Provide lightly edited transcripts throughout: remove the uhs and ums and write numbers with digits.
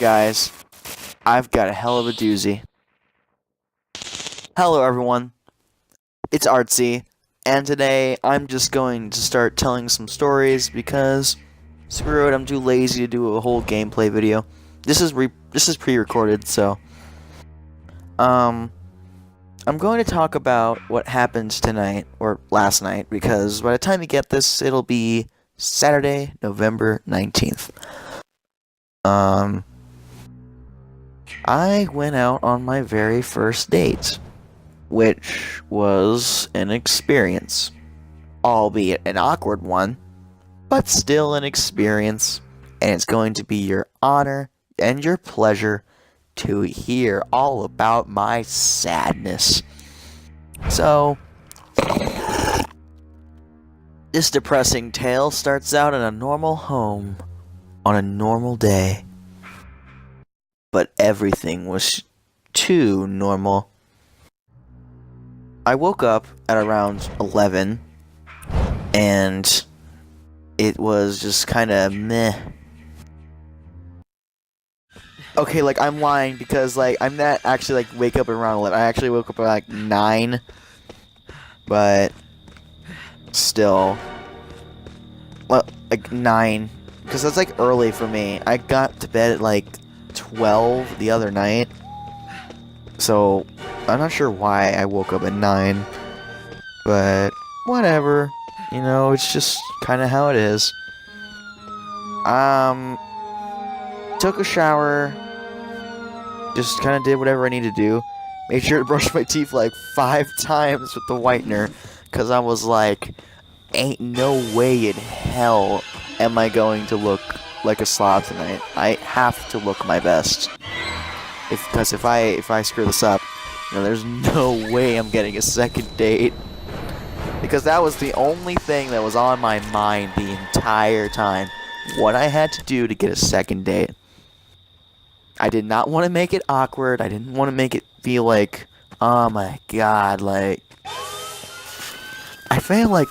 guys, I've got a hell of a doozy. Hello, everyone. It's Artsy, and today I'm just going to start telling some stories because screw it, I'm too lazy to do a whole gameplay video. This is pre-recorded, so I'm going to talk about what happened tonight or last night because by the time you get this, it'll be Saturday, November 19th. I went out on my very first date, which was an experience, albeit an awkward one, but still an experience, and it's going to be your honor and your pleasure to hear all about my sadness. So, this depressing tale starts out in a normal home on a normal day. But everything was too normal. I woke up at around 11, and it was just kind of meh. Okay, like, I'm lying because, like, I'm not actually, like, wake up around 11. I actually woke up at, like, 9, but still, well, like, 9, because that's, like, early for me. I got to bed at, like, 12 the other night, so I'm not sure why I woke up at 9, but whatever, you know, it's just kind of how it is. Took a shower, just kind of did whatever I needed to do, made sure to brush my teeth like 5 times with the whitener, because I was like, ain't no way in hell am I going to look like a slob tonight. I have to look my best. Because if I screw this up, you know, there's no way I'm getting a second date. Because that was the only thing that was on my mind the entire time. What I had to do to get a second date. I did not want to make it awkward. I didn't want to make it feel like, oh my god, like, I feel like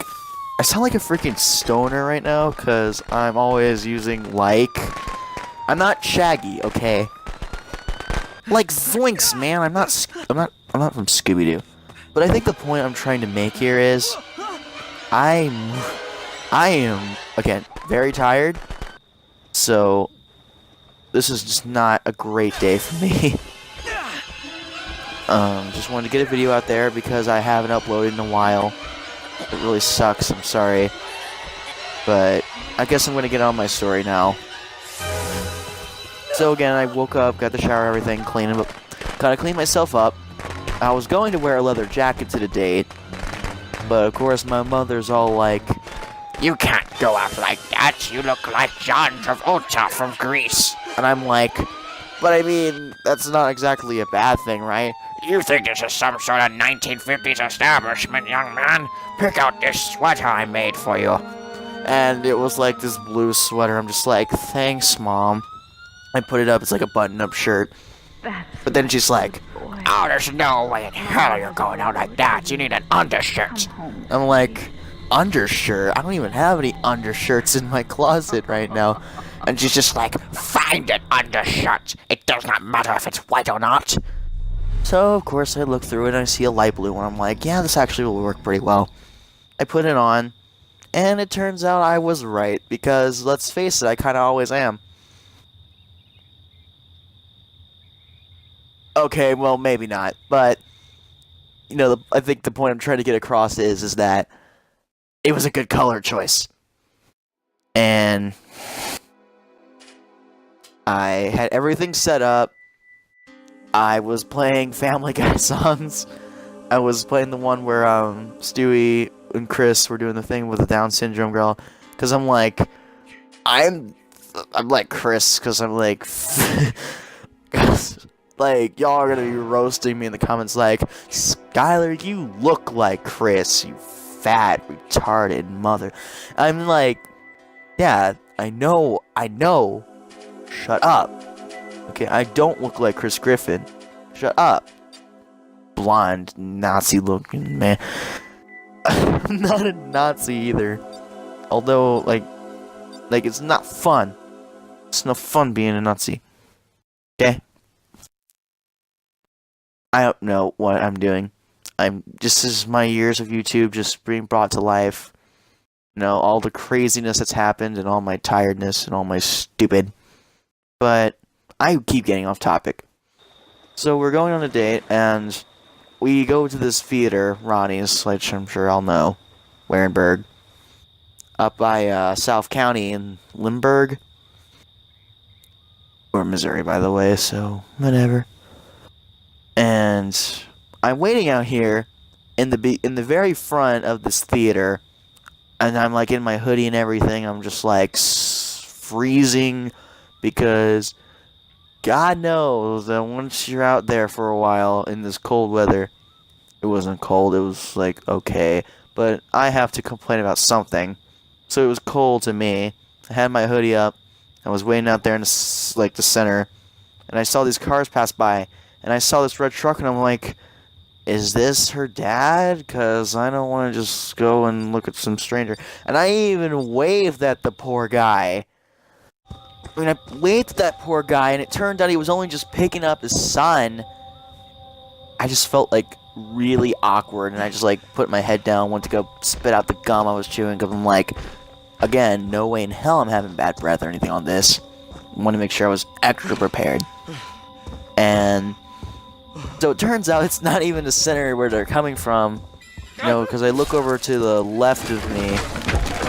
I sound like a freaking stoner right now, because I'm always using like. I'm not Shaggy, okay? Like Zoinks, man. I'm not from Scooby-Doo. But I think the point I'm trying to make here is, I am, again, very tired. So, this is just not a great day for me. Just wanted to get a video out there because I haven't uploaded in a while. It really sucks, I'm sorry. But I guess I'm going to get on my story now. So again, I woke up, got the shower, everything, kind of cleaned myself up. I was going to wear a leather jacket to the date, but of course my mother's all like, "You can't go out like that, you look like John Travolta from Grease." And I'm like, but I mean, that's not exactly a bad thing, right? "You think this is some sort of 1950s establishment, young man? Pick out this sweater I made for you." And it was like this blue sweater. I'm just like, thanks, Mom. I put it up. It's like a button-up shirt. But then she's like, "Oh, there's no way in hell you're going out like that. You need an undershirt." I'm like, undershirt? I don't even have any undershirts in my closet right now. And she's just like, "Find an undershirt. It does not matter if it's white or not." So, of course, I look through it and I see a light blue one. I'm like, yeah, this actually will work pretty well. I put it on, and it turns out I was right, because, let's face it, I kind of always am. Okay, well, maybe not, but, you know, I think the point I'm trying to get across is that it was a good color choice. And I had everything set up. I was playing Family Guy songs. I was playing the one where Stewie and Chris were doing the thing with the Down syndrome girl. Because I'm like, I'm like Chris, because I'm like, like, y'all are gonna be roasting me in the comments like, "Skylar, you look like Chris, you fat, retarded mother." I'm like, yeah, I know. Shut up. Okay, I don't look like Chris Griffin. Shut up. Blonde, Nazi-looking man. I'm not a Nazi either. Although, like, it's not fun. It's no fun being a Nazi. Okay? I don't know what I'm doing. This is my years of YouTube just being brought to life. All the craziness that's happened and all my tiredness and all my stupid. But I keep getting off topic. So we're going on a date, and we go to this theater, Ronnie's, which I'm sure I'll know, Warenberg, up by South County in Limburg. Or Missouri, by the way, so whatever. And I'm waiting out here in the very front of this theater, and I'm like in my hoodie and everything. I'm just like freezing because God knows that once you're out there for a while in this cold weather, it wasn't cold, it was like okay, but I have to complain about something. So it was cold to me. I had my hoodie up. I was waiting out there in the center, and I saw these cars pass by, and I saw this red truck, and I'm like, is this her dad? Because I don't want to just go and look at some stranger. And I even waved at the poor guy. I waved at that poor guy, and it turned out he was only just picking up his son. I just felt like really awkward, and I just like put my head down, went to go spit out the gum I was chewing, because I'm like, again, no way in hell I'm having bad breath or anything on this. I want to make sure I was extra prepared. And so it turns out it's not even the center where they're coming from, because I look over to the left of me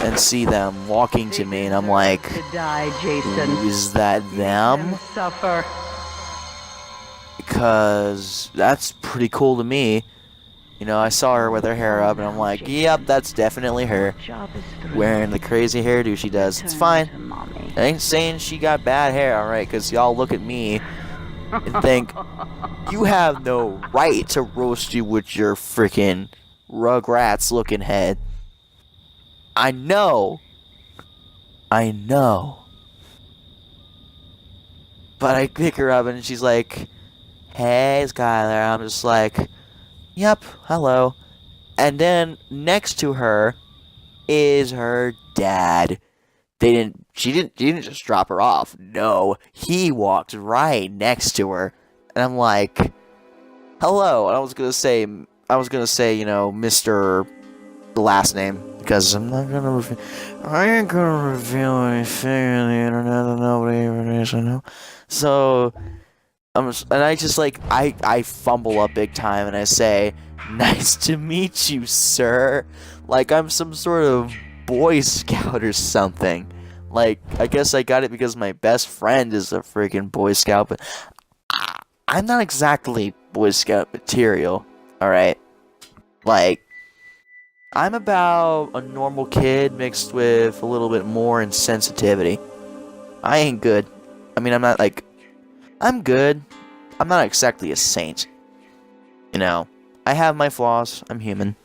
and see them walking to me, and I'm like, is that them? Because that's pretty cool to me. I saw her with her hair up, and I'm like, yep, that's definitely her. Wearing the crazy hairdo she does. It's fine. I ain't saying she got bad hair, alright, because y'all look at me and think, you have no right to roast you with your freaking Rugrats-looking head. I know. But I pick her up, and she's like, hey, Skylar. I'm just like, yep, hello. And then next to her is her dad. She didn't just drop her off. No, he walked right next to her. And I'm like, hello. And I was gonna say, Mr. the last name, because I ain't gonna reveal anything on the internet that nobody even needs to know. So I fumble up big time, and I say, nice to meet you, sir. Like I'm some sort of Boy Scout or something. Like, I guess I got it because my best friend is a freaking Boy Scout, but I'm not exactly Boy Scout material, alright? Like, I'm about a normal kid mixed with a little bit more insensitivity. I ain't good. I mean, I'm good. I'm not exactly a saint. I have my flaws. I'm human.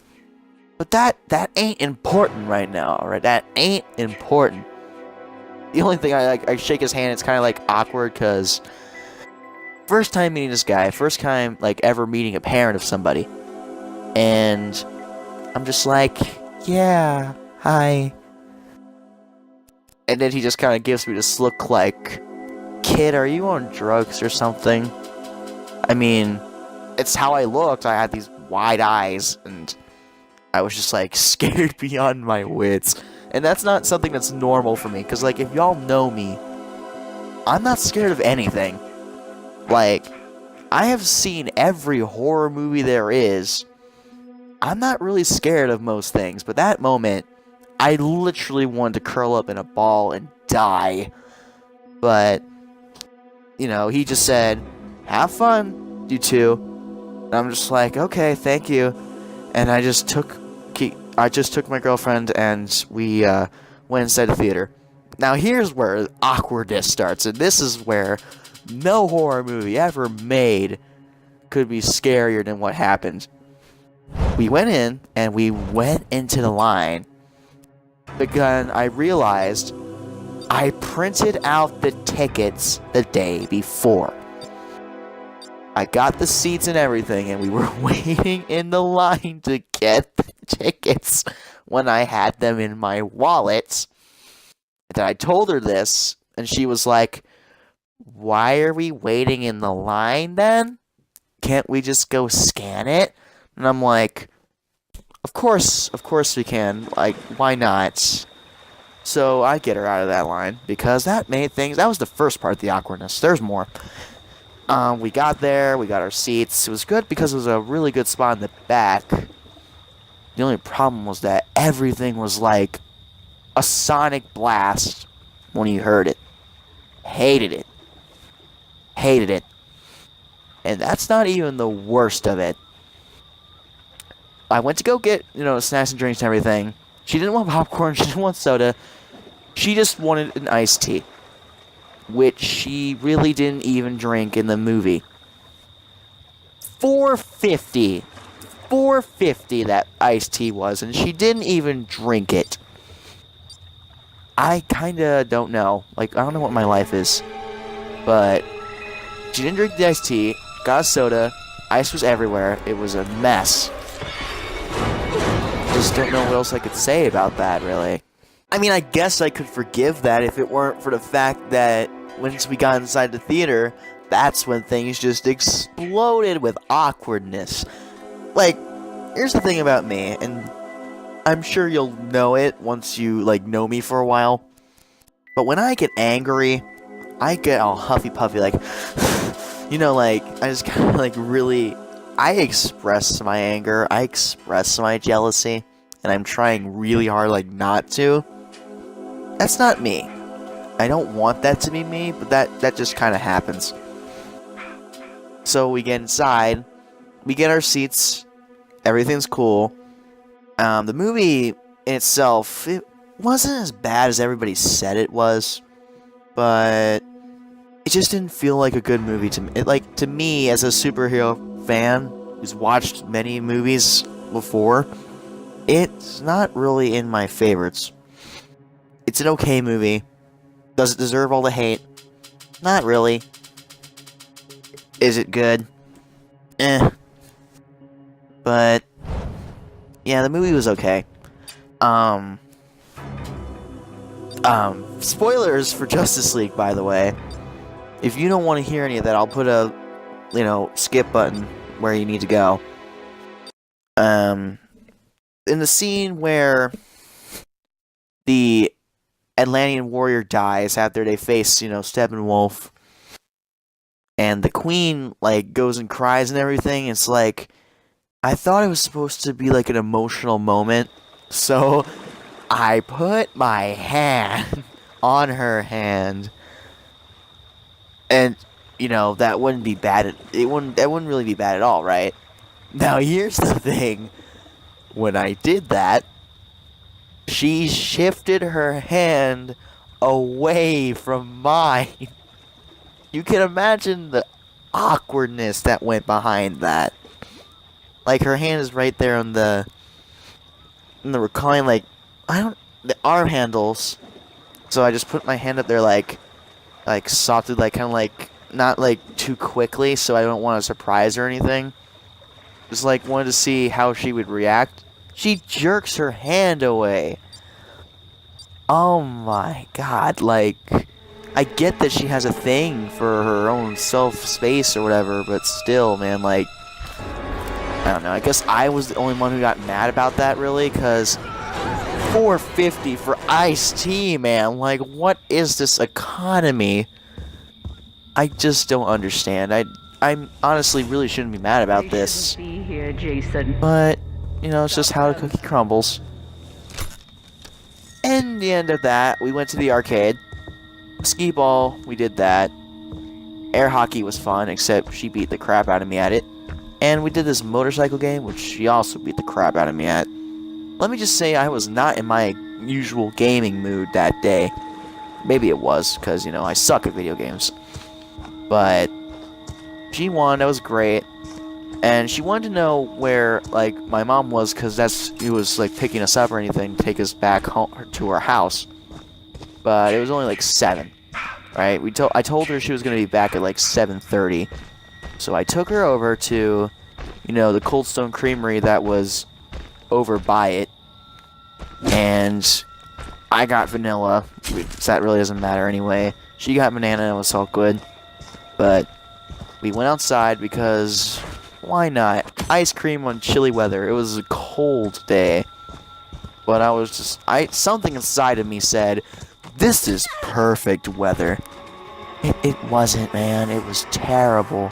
But that ain't important right now, alright? That ain't important. The only thing I shake his hand, it's kind of like awkward, because first time meeting this guy, first time ever meeting a parent of somebody. And I'm just like, yeah, hi. And then he just kind of gives me this look like, kid, are you on drugs or something? I mean, it's how I looked. I had these wide eyes, and I was just scared beyond my wits. And that's not something that's normal for me, because if y'all know me, I'm not scared of anything. I have seen every horror movie there is. I'm not really scared of most things, but that moment, I literally wanted to curl up in a ball and die. But, he just said, have fun, you two. And I'm just like, okay, thank you. And I just took my girlfriend, and we went inside the theater. Now here's where awkwardness starts, and this is where no horror movie ever made could be scarier than what happened. We went in, and we went into the line. Because I realized I printed out the tickets the day before. I got the seats and everything, and we were waiting in the line to get the tickets when I had them in my wallet. And I told her this, and she was like, why are we waiting in the line then? Can't we just go scan it? And I'm like, of course we can. Like, why not? So I get her out of that line because that was the first part of the awkwardness. There's more. We got there, we got our seats. It was good because it was a really good spot in the back. The only problem was that everything was like a sonic blast when you heard it. Hated it. Hated it. And that's not even the worst of it. I went to go get, snacks and drinks and everything. She didn't want popcorn, she didn't want soda. She just wanted an iced tea, which she really didn't even drink in the movie. $4.50 that iced tea was, and she didn't even drink it. I kinda don't know. Like, I don't know what my life is. But she didn't drink the iced tea, got a soda, ice was everywhere, it was a mess. Just don't know what else I could say about that, really. I mean, I guess I could forgive that if it weren't for the fact that once we got inside the theater, that's when things just exploded with awkwardness. Like, here's the thing about me, and I'm sure you'll know it once you, know me for a while. But when I get angry, I get all huffy-puffy, I just kind of, really... I express my anger, I express my jealousy, and I'm trying really hard, not to. That's not me. I don't want that to be me, but that just kind of happens. So we get inside, we get our seats, everything's cool. The movie in itself, it wasn't as bad as everybody said it was, but it just didn't feel like a good movie to me. To me, as a superhero fan who's watched many movies before, it's not really in my favorites. It's an okay movie. Does it deserve all the hate? Not really. Is it good? But yeah, the movie was okay. Spoilers for Justice League, by the way. If you don't want to hear any of that, I'll put a, skip button where you need to go. In the scene where the Atlantean warrior dies after they face, Steppenwolf, and the queen, goes and cries and everything, it's I thought it was supposed to be, an emotional moment, so I put my hand on her hand, and, that wouldn't be bad, that wouldn't really be bad at all, right? Now, here's the thing, when I did that, she shifted her hand away from mine. You can imagine the awkwardness that went behind that. Her hand is right there on the recline, the arm handles. So I just put my hand up there, softly, not, too quickly, so I don't want to surprise her or anything. Just, wanted to see how she would react. She jerks her hand away. Oh my god, I get that she has a thing for her own self-space or whatever, but still, man, I don't know, I guess I was the only one who got mad about that, really, because $4.50 for iced tea, man, what is this economy? I just don't understand. I honestly really shouldn't be mad about this. Be here, Jason. But, it's just how the cookie crumbles. And the end of that, we went to the arcade. Skee ball, we did that. Air hockey was fun, except she beat the crap out of me at it. And we did this motorcycle game, which she also beat the crap out of me at. Let me just say I was not in my usual gaming mood that day. Maybe it was, because, I suck at video games. But she won, that was great. And she wanted to know where, my mom was, because he was, picking us up or anything to take us back home to our house. But it was only, 7, right? I told her she was going to be back at, 7:30. So I took her over to, the Cold Stone Creamery that was over by it. And I got vanilla, so that really doesn't matter anyway. She got banana, and it was all good. But we went outside because why not? Ice cream on chilly weather. It was a cold day. But I was just something inside of me said, this is perfect weather. It wasn't, man. It was terrible.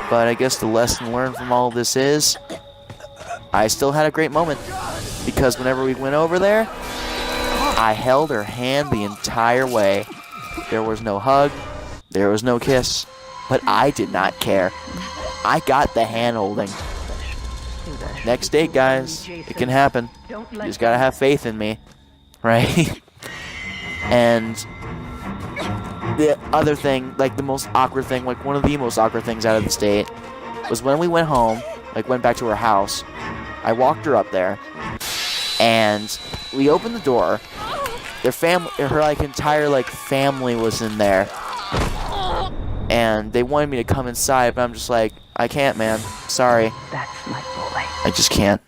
But I guess the lesson learned from all of this is I still had a great moment. Because whenever we went over there, I held her hand the entire way. There was no hug. There was no kiss. But I did not care. I got the hand holding. Next date, guys. It can happen. You just gotta have faith in me. Right? And the other thing, like the most awkward thing, like one of the most awkward things out of the date was when we went home, like went back to her house. I walked her up there, and we opened the door. Her like entire like family was in there, and they wanted me to come inside, but I'm just like, I can't, man. Sorry. That's my boy. I just can't.